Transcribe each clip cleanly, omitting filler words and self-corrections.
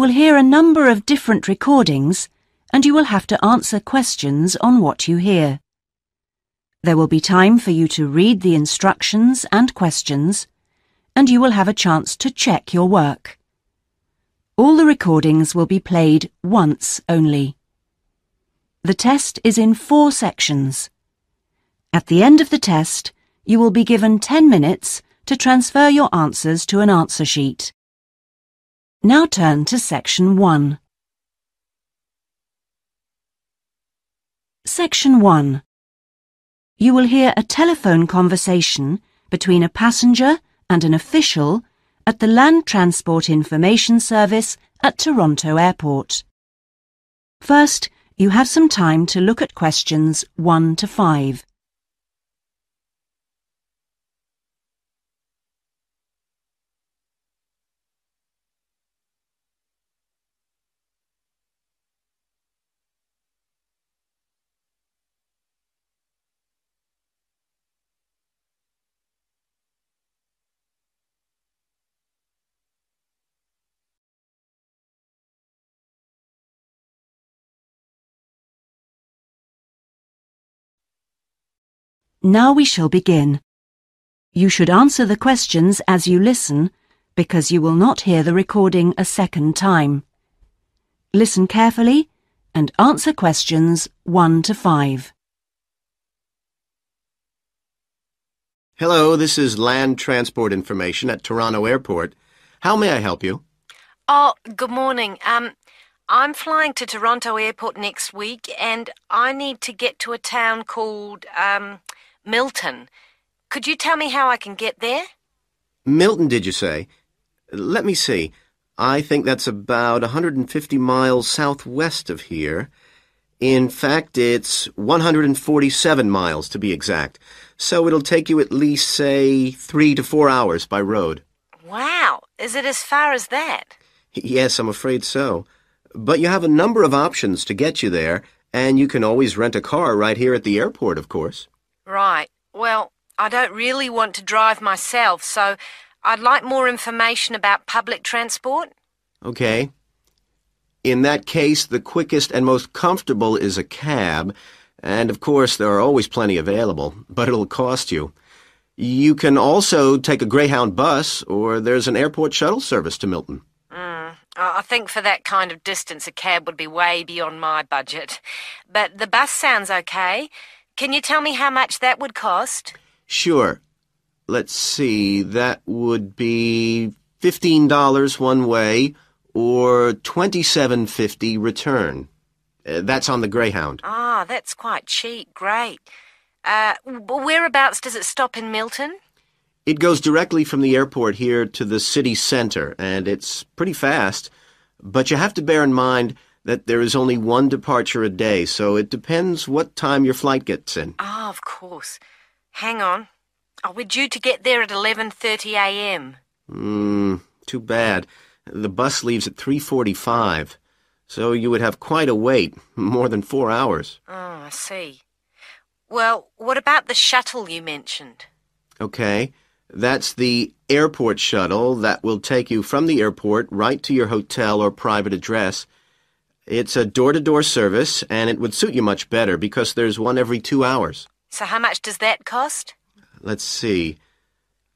will hear a number of different recordings and you will have to answer questions on what you hear. There will be time for you to read the instructions and questions, and you will have a chance to check your work. All the recordings will be played once only. The test is in 4 sections. At the end of the test, you will be given 10 minutes to transfer your answers to an answer sheet. Now turn to Section 1. Section 1. You will hear a telephone conversation between a passenger and an official at the Land Transport Information Service at Toronto Airport. First, you have some time to look at questions 1 to 5. Now we shall begin. You should answer the questions as you listen, because you will not hear the recording a second time. Listen carefully and answer questions 1 to 5. Hello, this is Land Transport Information at Toronto Airport. How may I help you? Oh, good morning. I'm flying to Toronto Airport next week and I need to get to a town called, Milton. Could you tell me how I can get there? Milton, did you say? Let me see. I think that's about 150 miles southwest of here. In fact, it's 147 miles to be exact. So it'll take you at least, say, 3 to 4 hours by road. Wow, is it as far as that? Yes, I'm afraid so. But you have a number of options to get you there, and you can always rent a car right here at the airport, of course. Right. Well, I don't really want to drive myself, so I'd like more information about public transport. Okay. In that case, the quickest and most comfortable is a cab, and of course there are always plenty available, but it'll cost you. You can also take a Greyhound bus, or there's an airport shuttle service to Milton. I think for that kind of distance a cab would be way beyond my budget. But the bus sounds okay. Can you tell me how much that would cost? Sure. Let's see, that would be $15 one way or $27.50 return. That's on the Greyhound. Ah, that's quite cheap. Great. Whereabouts does it stop in Milton? It goes directly from the airport here to the city center, and it's pretty fast. But you have to bear in mind that there is only one departure a day, so it depends what time your flight gets in. Ah, of course. Hang on. Oh, we're due to get there at 11:30 a.m. Too bad. The bus leaves at 3:45, so you would have quite a wait, more than 4 hours. Oh, I see. Well, what about the shuttle you mentioned? Okay, that's the airport shuttle that will take you from the airport right to your hotel or private address. It's a door-to-door service, and it would suit you much better because there's one every 2 hours. So how much does that cost? Let's see.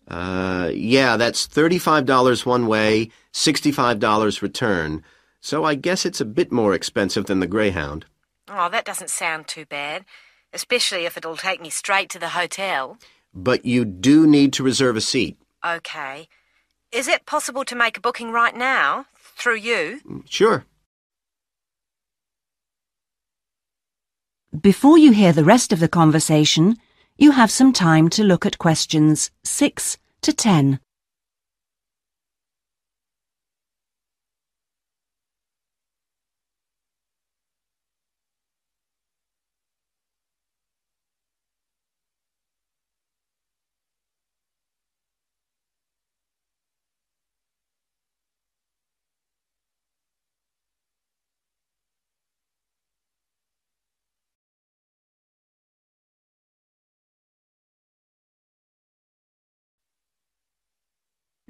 Yeah, that's $35 one way, $65 return. So I guess it's a bit more expensive than the Greyhound. Oh, that doesn't sound too bad, especially if it'll take me straight to the hotel. But you do need to reserve a seat. Okay. Is it possible to make a booking right now, through you? Sure. Before you hear the rest of the conversation, you have some time to look at questions 6 to 10.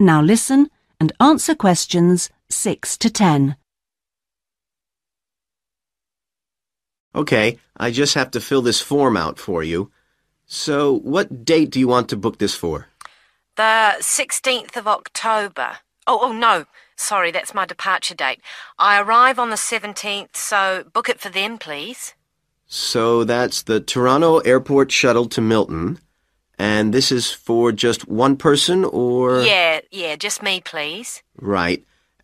Now listen and answer questions 6 to 10. Okay, I just have to fill this form out for you. So, what date do you want to book this for? The 16th of October. Oh, no. Sorry, that's my departure date. I arrive on the 17th, so book it for them, please. So that's the Toronto Airport shuttle to Milton. And this is for just one person, or? Yeah, just me, please. Right.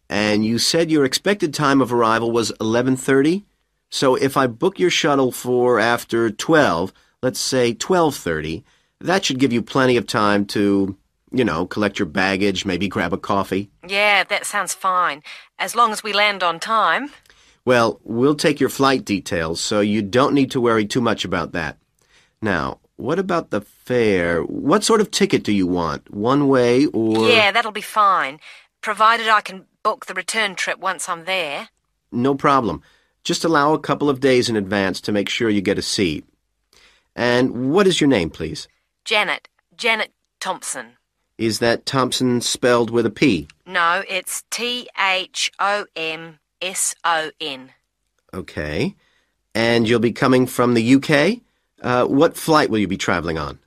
And you said your expected time of arrival was 11:30? So if I book your shuttle for after 12, let's say 12:30, that should give you plenty of time to, collect your baggage, maybe grab a coffee. Yeah, that sounds fine. As long as we land on time. Well, we'll take your flight details, so you don't need to worry too much about that. Now, what about the fare? What sort of ticket do you want? One way or... Yeah, that'll be fine, provided I can book the return trip once I'm there. No problem. Just allow a couple of days in advance to make sure you get a seat. And what is your name, please? Janet Thompson. Is that Thompson spelled with a P? No, it's Thomson. Okay. And you'll be coming from the UK? What flight will you be traveling on?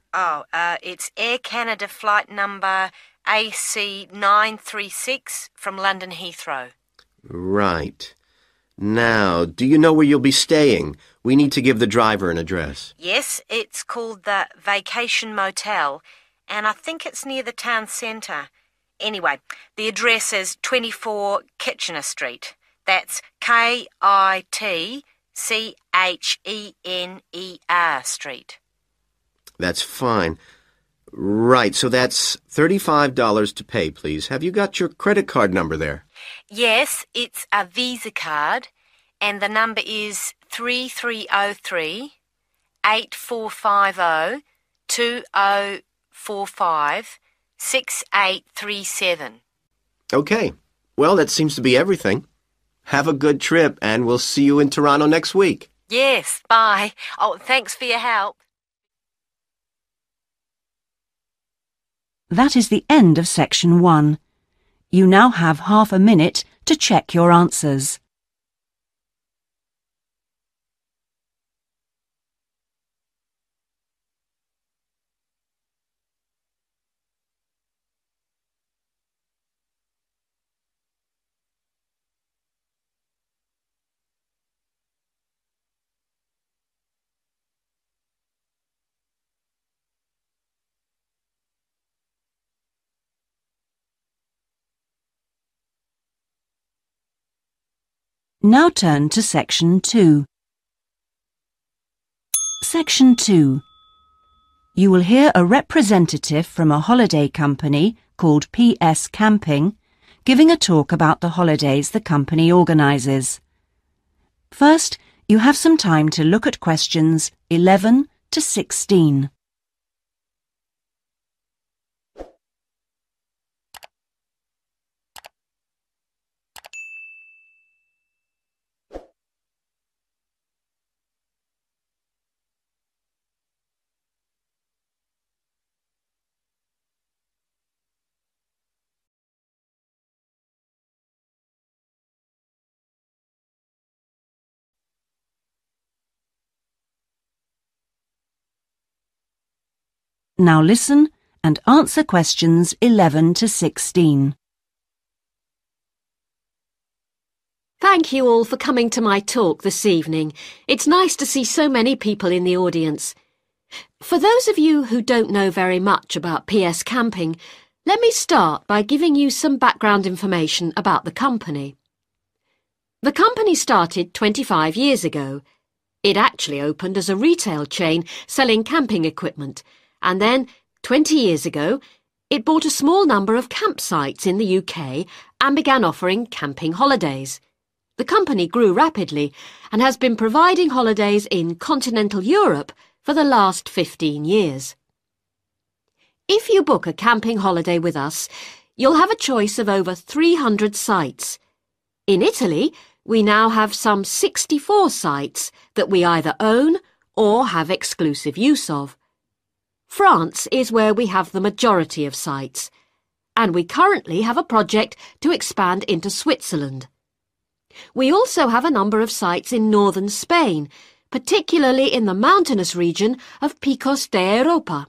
It's Air Canada flight number AC936 from London Heathrow. Right. Now, do you know where you'll be staying? We need to give the driver an address. Yes, it's called the Vacation Motel, and I think it's near the town centre. Anyway, the address is 24 Kitchener Street. That's Kitchener Street. That's fine. Right, so that's $35 to pay, please. Have you got your credit card number there? Yes, it's a Visa card, and the number is 3303 8450 2045 6837. Okay. Well, that seems to be everything. Have a good trip, and we'll see you in Toronto next week. Yes, bye. Oh, thanks for your help. That is the end of section 1. You now have half a minute to check your answers. Now turn to section 2. Section 2. You will hear a representative from a holiday company called PS Camping giving a talk about the holidays the company organises. First, you have some time to look at questions 11 to 16. Now listen and answer questions 11 to 16. Thank you all for coming to my talk this evening. It's nice to see so many people in the audience. For those of you who don't know very much about PS Camping, let me start by giving you some background information about the company. The company started 25 years ago. It actually opened as a retail chain selling camping equipment, and then, 20 years ago, it bought a small number of campsites in the UK and began offering camping holidays. The company grew rapidly and has been providing holidays in continental Europe for the last 15 years. If you book a camping holiday with us, you'll have a choice of over 300 sites. In Italy, we now have some 64 sites that we either own or have exclusive use of. France is where we have the majority of sites, and we currently have a project to expand into Switzerland. We also have a number of sites in northern Spain, particularly in the mountainous region of Picos de Europa.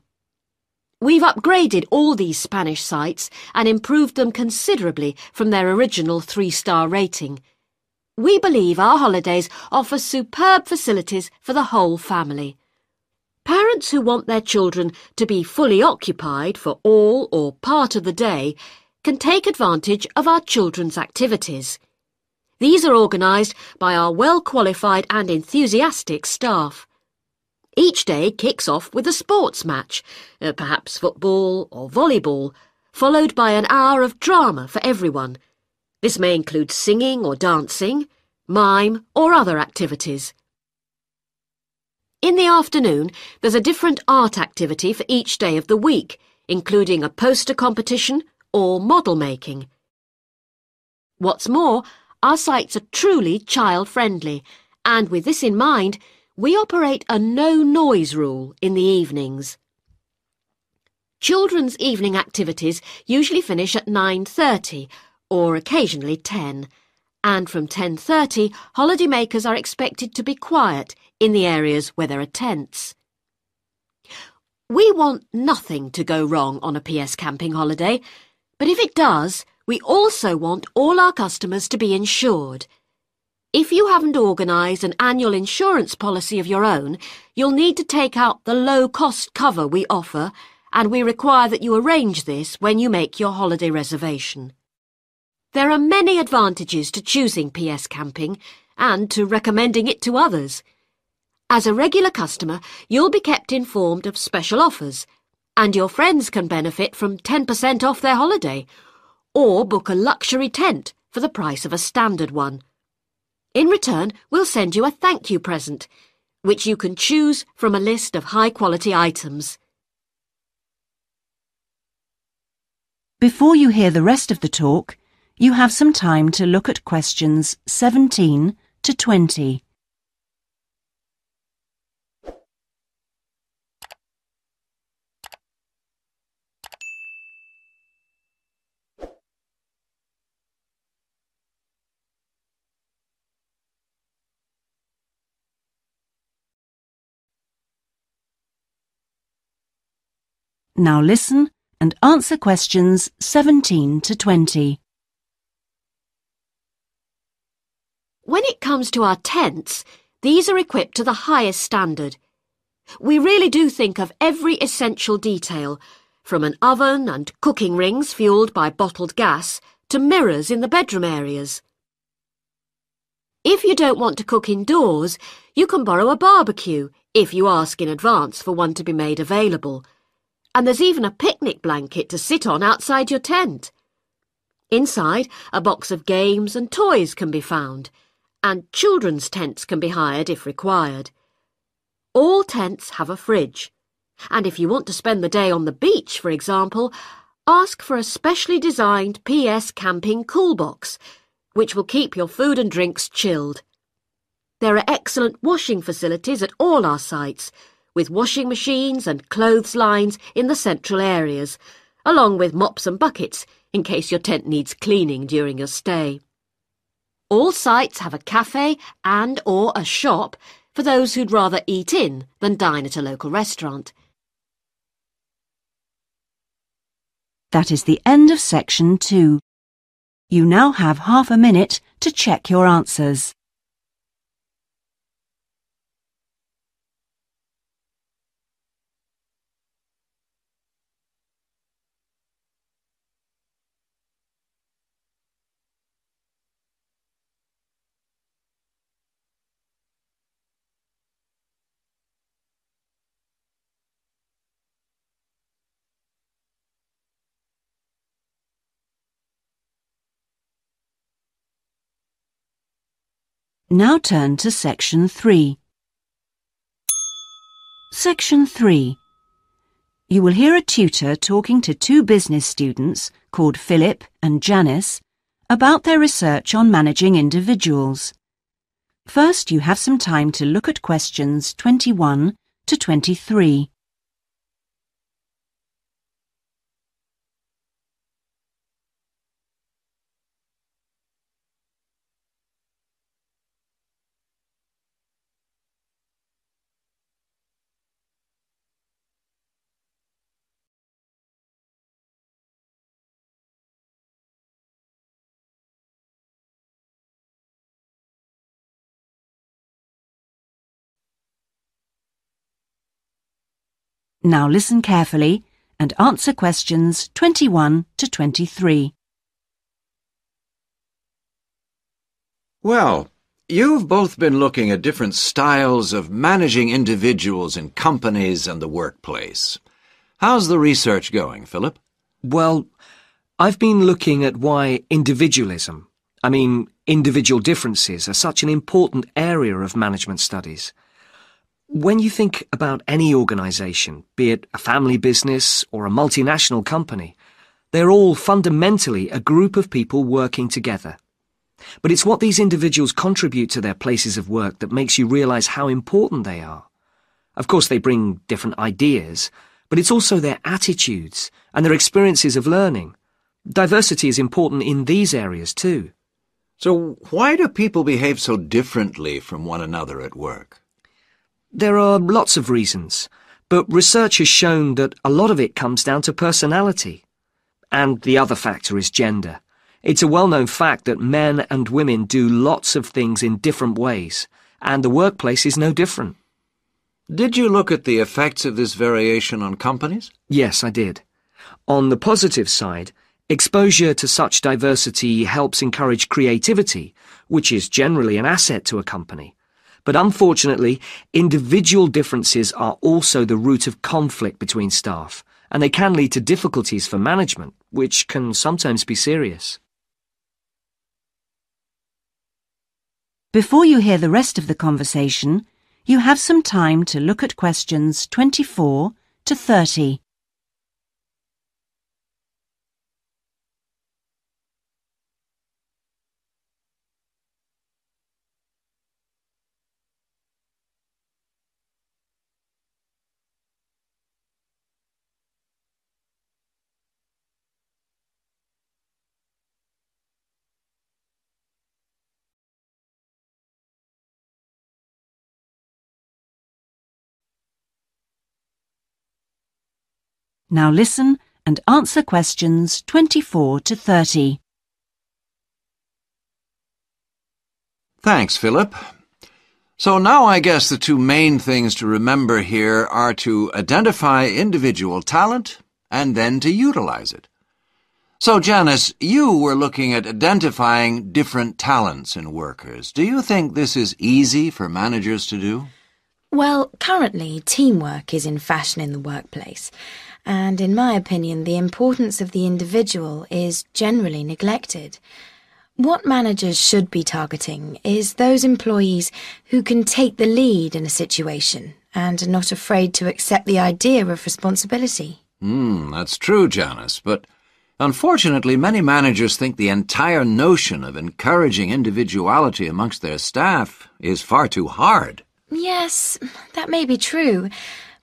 We've upgraded all these Spanish sites and improved them considerably from their original 3-star rating. We believe our holidays offer superb facilities for the whole family. Parents who want their children to be fully occupied for all or part of the day can take advantage of our children's activities. These are organised by our well-qualified and enthusiastic staff. Each day kicks off with a sports match, perhaps football or volleyball, followed by an hour of drama for everyone. This may include singing or dancing, mime or other activities. In the afternoon, there's a different art activity for each day of the week, including a poster competition or model making. What's more, our sites are truly child-friendly, and with this in mind, we operate a no-noise rule in the evenings. Children's evening activities usually finish at 9:30 or occasionally 10, and from 10:30, holidaymakers are expected to be quiet in the areas where there are tents. We want nothing to go wrong on a PS camping holiday, but if it does, we also want all our customers to be insured. If you haven't organised an annual insurance policy of your own, you'll need to take out the low-cost cover we offer, and we require that you arrange this when you make your holiday reservation. There are many advantages to choosing PS Camping and to recommending it to others. As a regular customer, you'll be kept informed of special offers, and your friends can benefit from 10% off their holiday, or book a luxury tent for the price of a standard one. In return, we'll send you a thank you present, which you can choose from a list of high-quality items. Before you hear the rest of the talk, you have some time to look at questions 17 to 20. Now listen and answer questions 17 to 20. When it comes to our tents, these are equipped to the highest standard. We really do think of every essential detail, from an oven and cooking rings fuelled by bottled gas to mirrors in the bedroom areas. If you don't want to cook indoors, you can borrow a barbecue if you ask in advance for one to be made available. And there's even a picnic blanket to sit on outside your tent. Inside, a box of games and toys can be found, and children's tents can be hired if required. All tents have a fridge, and if you want to spend the day on the beach, for example, ask for a specially designed PS Camping cool box, which will keep your food and drinks chilled. There are excellent washing facilities at all our sites, with washing machines and clothes lines in the central areas, along with mops and buckets in case your tent needs cleaning during your stay. All sites have a cafe and or a shop for those who'd rather eat in than dine at a local restaurant. That is the end of section 2. You now have half a minute to check your answers. Now turn to section 3. Section 3. You will hear a tutor talking to 2 business students called Philip and Janice about their research on managing individuals. First, you have some time to look at questions 21 to 23. Now listen carefully and answer questions 21 to 23. Well, you've both been looking at different styles of managing individuals in companies and the workplace. How's the research going, Philip? Well, I've been looking at why individualism, individual differences, are such an important area of management studies. When you think about any organisation, be it a family business or a multinational company, they're all fundamentally a group of people working together. But it's what these individuals contribute to their places of work that makes you realise how important they are. Of course, they bring different ideas, but it's also their attitudes and their experiences of learning. Diversity is important in these areas too. So why do people behave so differently from one another at work? There are lots of reasons, but research has shown that a lot of it comes down to personality. And the other factor is gender. It's a well-known fact that men and women do lots of things in different ways, and the workplace is no different. Did you look at the effects of this variation on companies? Yes, I did. On the positive side, exposure to such diversity helps encourage creativity, which is generally an asset to a company. But unfortunately, individual differences are also the root of conflict between staff, and they can lead to difficulties for management, which can sometimes be serious. Before you hear the rest of the conversation, you have some time to look at questions 24 to 30. Now listen and answer questions 24 to 30. Thanks, Philip. So now I guess the two main things to remember here are to identify individual talent and then to utilize it. So, Janice, you were looking at identifying different talents in workers. Do you think this is easy for managers to do? Well, currently, teamwork is in fashion in the workplace, and in my opinion, the importance of the individual is generally neglected. What managers should be targeting is those employees who can take the lead in a situation and are not afraid to accept the idea of responsibility. That's true, Janice, but unfortunately, many managers think the entire notion of encouraging individuality amongst their staff is far too hard. Yes, that may be true,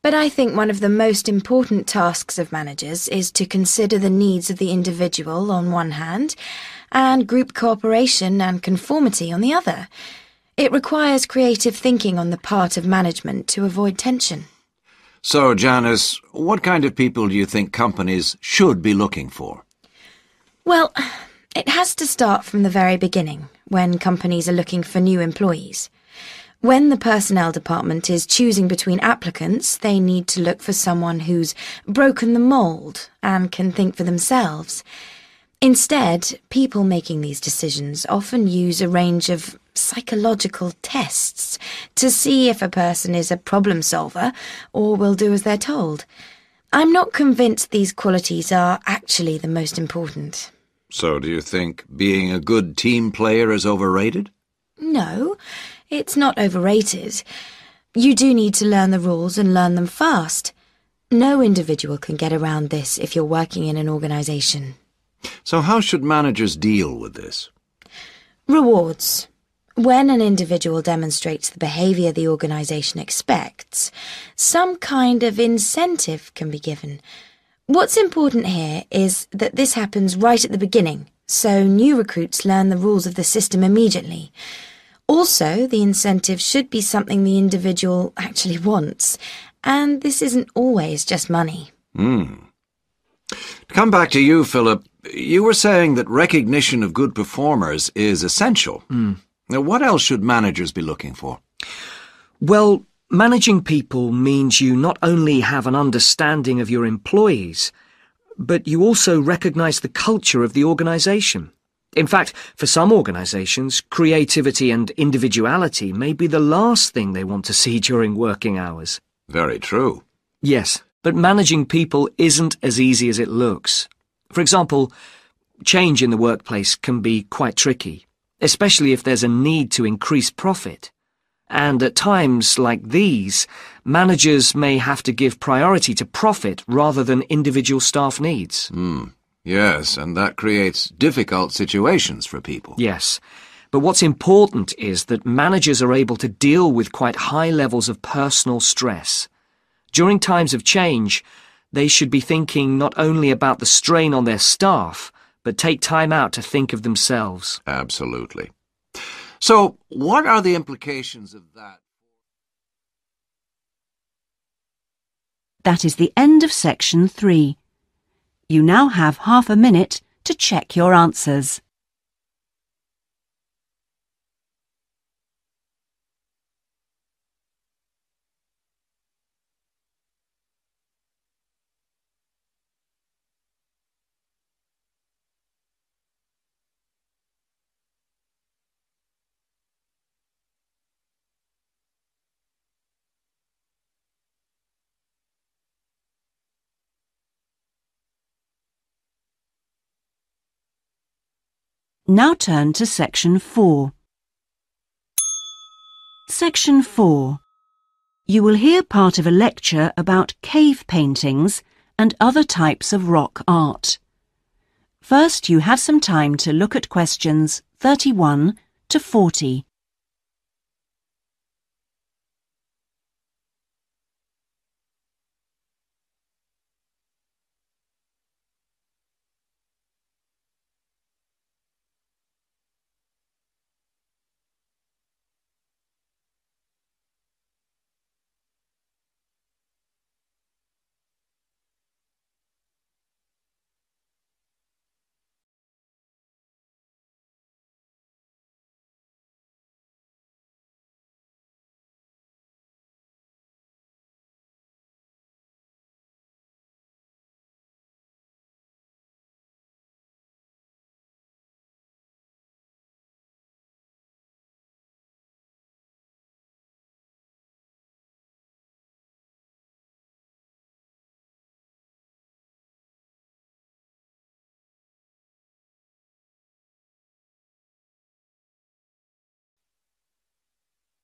but I think one of the most important tasks of managers is to consider the needs of the individual on one hand, and group cooperation and conformity on the other. It requires creative thinking on the part of management to avoid tension. So, Janice, what kind of people do you think companies should be looking for? Well, it has to start from the very beginning, when companies are looking for new employees. When the personnel department is choosing between applicants, they need to look for someone who's broken the mould and can think for themselves. Instead, people making these decisions often use a range of psychological tests to see if a person is a problem solver or will do as they're told. I'm not convinced these qualities are actually the most important. So do you think being a good team player is overrated? No, it's not overrated. You do need to learn the rules and learn them fast. No individual can get around this if you're working in an organisation. So how should managers deal with this? Rewards. When an individual demonstrates the behaviour the organisation expects, some kind of incentive can be given. What's important here is that this happens right at the beginning, so new recruits learn the rules of the system immediately. Also, the incentive should be something the individual actually wants, and this isn't always just money. To come back to you, Philip, you were saying that recognition of good performers is essential. Now, what else should managers be looking for? Well, Managing people means you not only have an understanding of your employees, but you also recognise the culture of the organisation. In fact, for some organisations, creativity and individuality may be the last thing they want to see during working hours. Very true. Yes, but managing people isn't as easy as it looks. For example, change in the workplace can be quite tricky, especially if there's a need to increase profit. And at times like these, managers may have to give priority to profit rather than individual staff needs. Yes, and that creates difficult situations for people. Yes, but what's important is that managers are able to deal with quite high levels of personal stress. During times of change, they should be thinking not only about the strain on their staff, but take time out to think of themselves. Absolutely. So, what are the implications of that? That is the end of section 3. You now have half a minute to check your answers. Now turn to section 4. Section 4. You will hear part of a lecture about cave paintings and other types of rock art. First, you have some time to look at questions 31 to 40.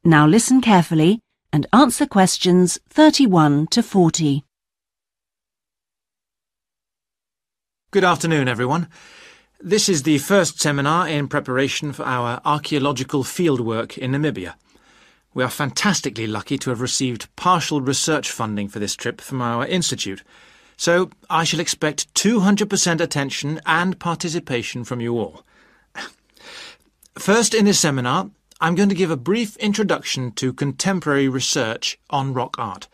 Now listen carefully and answer questions 31 to 40. Good afternoon, everyone. This is the first seminar in preparation for our archaeological fieldwork in Namibia. We are fantastically lucky to have received partial research funding for this trip from our institute, so I shall expect 200% attention and participation from you all. First in this seminar, I'm going to give a brief introduction to contemporary research on rock art.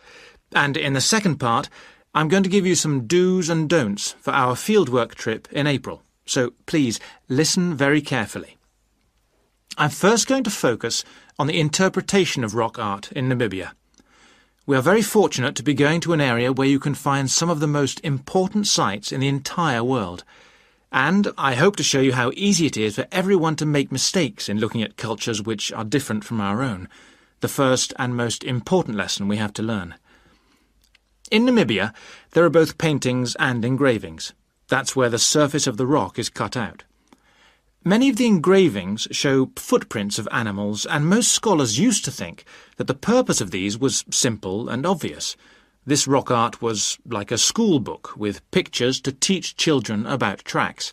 And in the second part, I'm going to give you some do's and don'ts for our fieldwork trip in April. So please listen very carefully. I'm first going to focus on the interpretation of rock art in Namibia. We are very fortunate to be going to an area where you can find some of the most important sites in the entire world. And I hope to show you how easy it is for everyone to make mistakes in looking at cultures which are different from our own, the first and most important lesson we have to learn. In Namibia, there are both paintings and engravings. That's where the surface of the rock is cut out. Many of the engravings show footprints of animals, and most scholars used to think that the purpose of these was simple and obvious. This rock art was like a school book with pictures to teach children about tracks,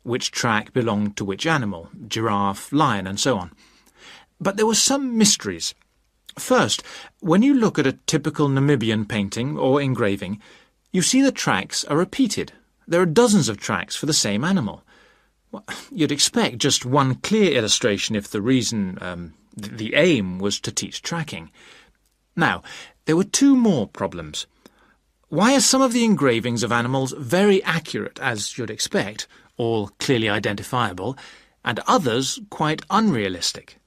which track belonged to which animal, giraffe, lion, and so on. But there were some mysteries. First, when you look at a typical Namibian painting or engraving, you see the tracks are repeated. There are dozens of tracks for the same animal. Well, you'd expect just one clear illustration if the reason, the aim was to teach tracking. Now, there were two more problems. Why are some of the engravings of animals very accurate, as you'd expect, all clearly identifiable, and others quite unrealistic?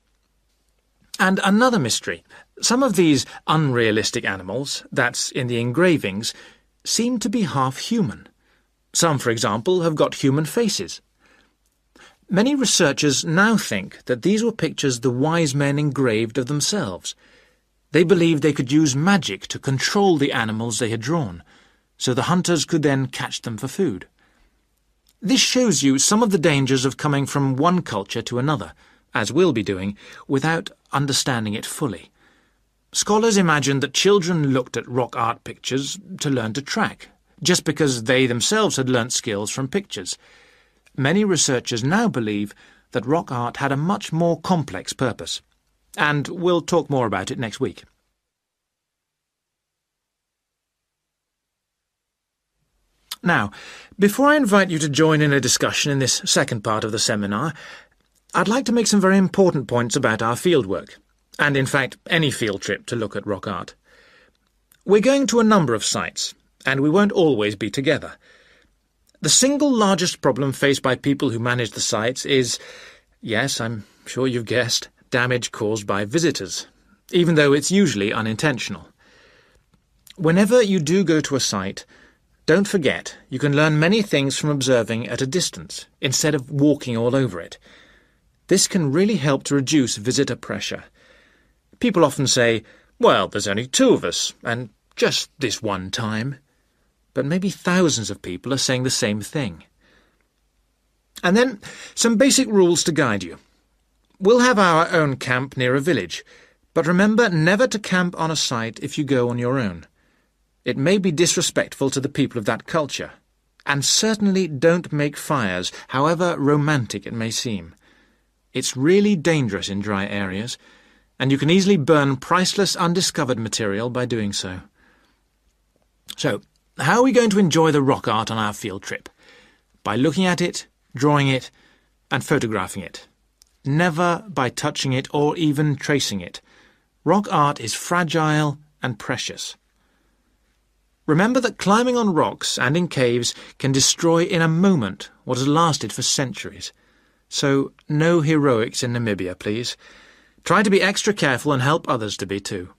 And another mystery. Some of these unrealistic animals, that's in the engravings, seem to be half human. Some, for example, have got human faces. Many researchers now think that these were pictures the wise men engraved of themselves. They believed they could use magic to control the animals they had drawn, so the hunters could then catch them for food. This shows you some of the dangers of coming from one culture to another, as we'll be doing, without understanding it fully. Scholars imagined that children looked at rock art pictures to learn to track, just because they themselves had learnt skills from pictures. Many researchers now believe that rock art had a much more complex purpose, and we'll talk more about it next week. Now, before I invite you to join in a discussion in this second part of the seminar, I'd like to make some very important points about our fieldwork, and in fact any field trip to look at rock art. We're going to a number of sites, and we won't always be together. The single largest problem faced by people who manage the sites is, yes, I'm sure you've guessed, damage caused by visitors, even though it's usually unintentional. Whenever you do go to a site, don't forget you can learn many things from observing at a distance, instead of walking all over it. This can really help to reduce visitor pressure. People often say, well, there's only 2 of us, and just this one time. But maybe thousands of people are saying the same thing. And then, some basic rules to guide you. We'll have our own camp near a village, but remember never to camp on a site if you go on your own. It may be disrespectful to the people of that culture, and certainly don't make fires, however romantic it may seem. It's really dangerous in dry areas, and you can easily burn priceless undiscovered material by doing so. So, how are we going to enjoy the rock art on our field trip? By looking at it, drawing it, and photographing it. Never by touching it or even tracing it. Rock art is fragile and precious. Remember that climbing on rocks and in caves can destroy in a moment what has lasted for centuries. So, no heroics in Namibia, please. Try to be extra careful and help others to be too.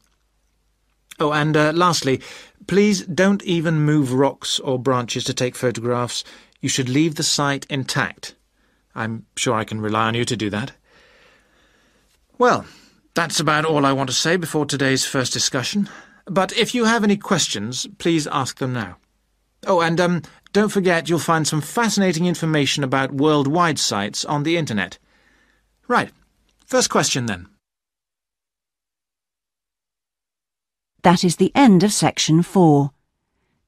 Oh, and lastly, please don't even move rocks or branches to take photographs. You should leave the site intact. I'm sure I can rely on you to do that. Well, that's about all I want to say before today's first discussion. But if you have any questions, please ask them now. Oh, and don't forget you'll find some fascinating information about worldwide sites on the internet. Right, first question then. That is the end of section 4.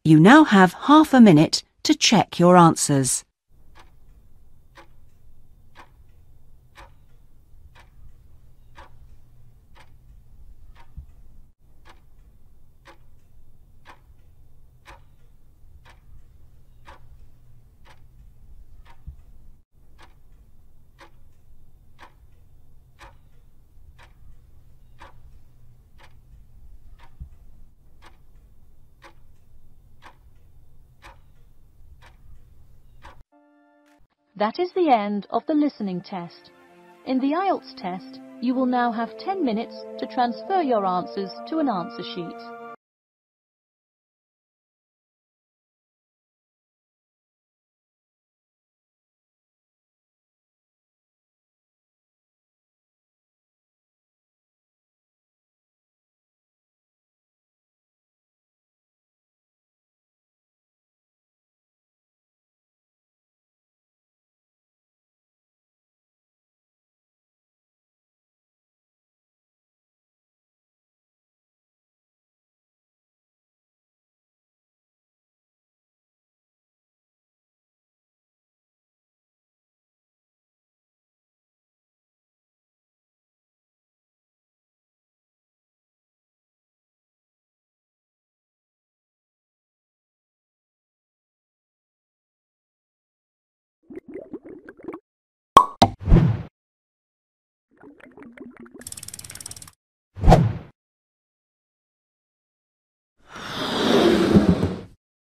You now have half a minute to check your answers. That is the end of the listening test. In the Ielts test, you will now have 10 minutes to transfer your answers to an answer sheet.